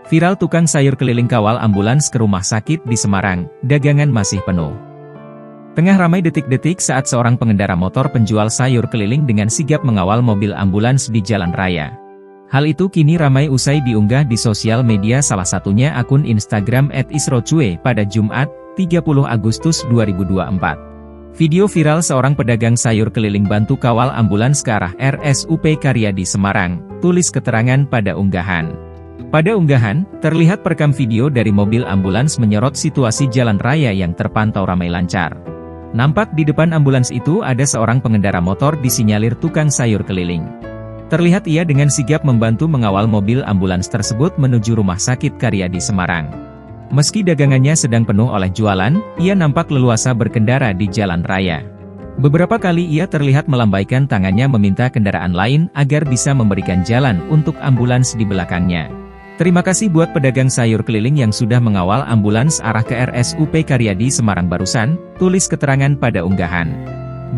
Viral tukang sayur keliling kawal ambulans ke rumah sakit di Semarang, dagangan masih penuh. Tengah ramai detik-detik saat seorang pengendara motor penjual sayur keliling dengan sigap mengawal mobil ambulans di jalan raya. Hal itu kini ramai usai diunggah di sosial media, salah satunya akun Instagram @isrocue pada Jumat, 30 Agustus 2024. Video viral seorang pedagang sayur keliling bantu kawal ambulans ke arah RSUP Karyadi Semarang, tulis keterangan pada unggahan. Pada unggahan, terlihat perekam video dari mobil ambulans menyorot situasi jalan raya yang terpantau ramai lancar. Nampak di depan ambulans itu ada seorang pengendara motor disinyalir tukang sayur keliling. Terlihat ia dengan sigap membantu mengawal mobil ambulans tersebut menuju rumah sakit Karyadi Semarang. Meski dagangannya sedang penuh oleh jualan, ia nampak leluasa berkendara di jalan raya. Beberapa kali ia terlihat melambaikan tangannya meminta kendaraan lain agar bisa memberikan jalan untuk ambulans di belakangnya. Terima kasih buat pedagang sayur keliling yang sudah mengawal ambulans arah ke RSUP Karyadi Semarang barusan, tulis keterangan pada unggahan.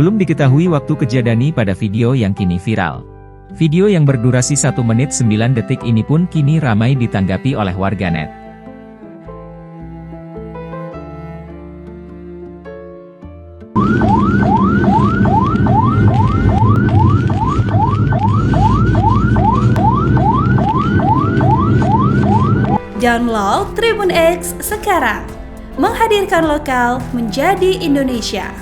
Belum diketahui waktu kejadian pada video yang kini viral. Video yang berdurasi 1 menit 9 detik ini pun kini ramai ditanggapi oleh warganet. Download Tribun X sekarang, menghadirkan lokal menjadi Indonesia.